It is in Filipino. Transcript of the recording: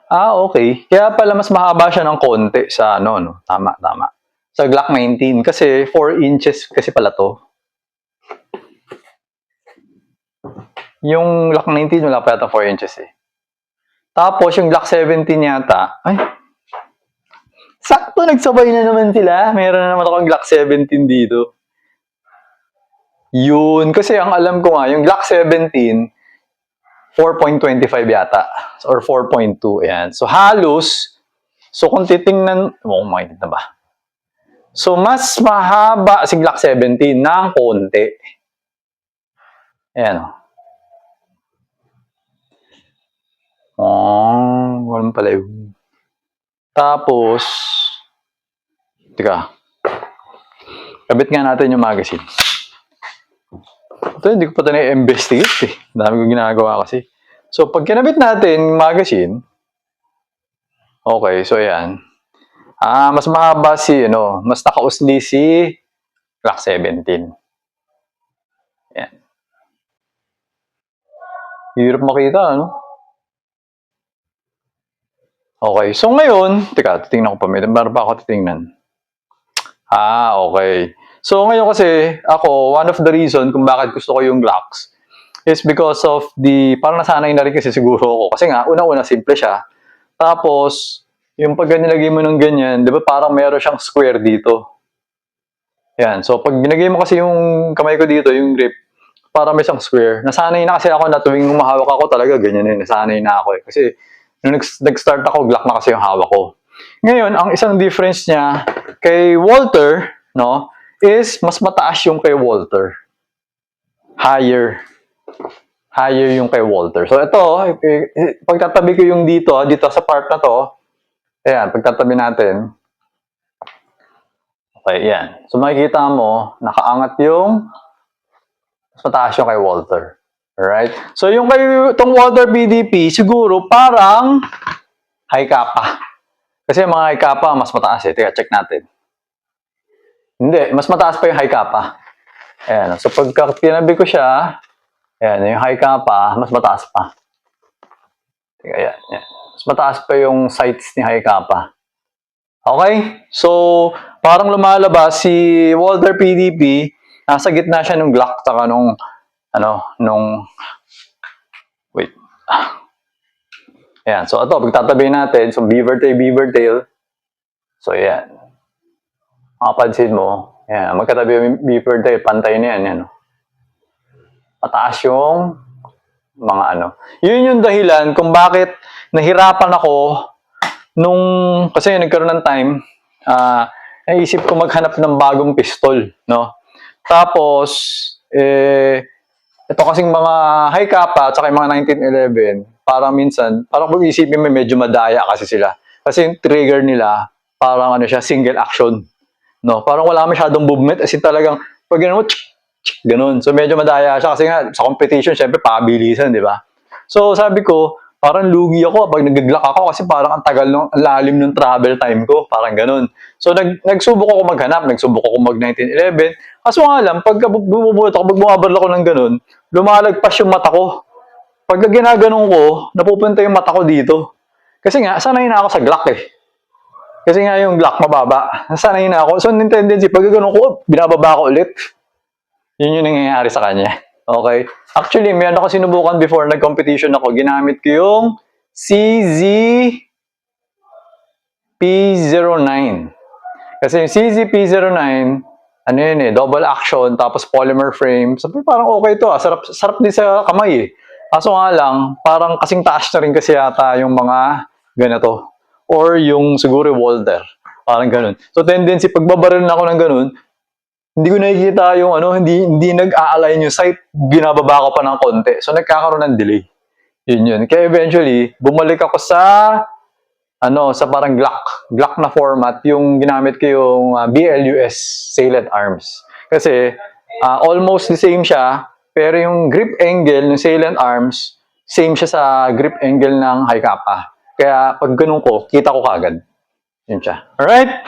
Okay. Kaya pala mas mahaba siya ng konti sa ano, no? Tama, tama. Sa Glock 19 kasi 4 inches kasi pala to. Yung Glock 19 wala pa yata 4 inches eh. Tapos yung Glock 17 yata, ay, sakto nagsabay na naman sila. Meron na naman akong Glock 17 dito. Yun, kasi ang alam ko nga, yung Glock 17, 4.25 yata. Or 4.2, ayan. So halos, so kung titingnan, makikita na ba? So mas mahaba si Glock 17 ng konti. Ayan. Walang pala yun. Tapos, teka, kabit nga natin yung magazine. Ito, hindi ko pa ito na-investigate eh. Dami kong ginagawa kasi. So, pag kinabit natin yung magazine, okay, so ayan. Mas mahaba si, mas nakausli si Glock 17. Ayan. Hirap makita, ano? Okay, so ngayon, teka, titingnan ko pa. Meron pa ako titingnan. Okay. So ngayon kasi, ako, one of the reason kung bakit gusto ko yung Glocks is because of parang nasanay na rin kasi siguro ako. Kasi nga, una-una, simple siya. Tapos, yung pag nilagay mo ng ganyan, di ba parang meron siyang square dito. Yan. So, pag binagay mo kasi yung kamay ko dito, yung grip, parang may siyang square. Nasanay na kasi ako na tuwing humahawak ako talaga, ganyan yun. Nasanay na ako eh. Kasi, nung nag-start ako, Glock na kasi yung hawak ko. Ngayon, ang isang difference niya kay Walter, no, is mas mataas yung kay Walter. Higher. Higher yung kay Walter. So, ito, pagtatabi ko yung dito sa part na to, ayan, pagtatabi natin, okay, yan. So, makikita mo, nakaangat yung mas mataas yung kay Walter. Alright? So, yung kay itong Walter PDP, siguro parang high kappa. Kasi yung mga high kappa, mas mataas eh. Teka, check natin. Hindi, mas mataas pa yung high kappa. Ayan. So, pagka tinabi ko siya, ayan, yung high kappa, mas mataas pa. Teka, ayan, ayan. Mas mataas pa yung sights ni high kappa. Okay? So, parang lumalabas si Walter PDP, nasa gitna siya ng Glock, saka wait. Ayan, so ito, pagtatabi natin, so beaver tail. So, ayan. Makapansin mo, ayan, magkatabi yung beaver tail, pantay na yan, yan. Mataas yung mga Yun yung dahilan kung bakit nahirapan ako kasi nagkaroon ng time, naisip ko maghanap ng bagong pistol, no? Tapos, ito kasing mga high kappa at saka yung mga 1911, parang minsan, parang kung isipin mo medyo madaya kasi sila. Kasi yung trigger nila, parang single action. No? Parang wala masyadong movement, as in talagang, pag gano'n mo, ganun. So medyo madaya siya kasi nga, sa competition, syempre, pabilisan, di ba? So sabi ko, parang lugi ako pag nag-glock ako kasi parang ang tagal ang lalim ng travel time ko, parang ganun. So nagsubok ako maghanap, nagsubok ako mag 1911. Kaso nga lang, pag bumubuhat ako, pag bumabaril ako ng ganun, lumalagpas yung mata ko. Pag ginaganon ko, napupunta yung mata ko dito. Kasi nga, sanay na ako sa Glock eh. Kasi nga yung Glock mababa. Sanay na ako. So, yung tendency, pag gano'n ko, binababa ko ulit. Yun yung nangyayari sa kanya. Okay? Actually, meron ako sinubukan before nag-competition ako. Ginamit ko yung CZP-09. Kasi yung CZP-09, double action, tapos polymer frame. Sabi, parang okay to Sarap din sa kamay eh. Kaso nga lang, parang kasing taas na rin kasi yata yung mga ganito. Or yung siguro Walter. Parang ganun. So tendency, pagbabaril na ako ng ganun, hindi ko nakikita yung hindi nag-a-align yung sight, binababa ko pa ng konti. So nagkakaroon ng delay. Yun. Kaya eventually, bumalik ako sa parang Glock na format, yung ginamit ko yung BLUS Salient Arms. Kasi almost the same siya, pero yung grip angle ng Salient Arms, same siya sa grip angle ng high kappa. Kaya pag ganun ko, kita ko kagad. Yun siya. Alright?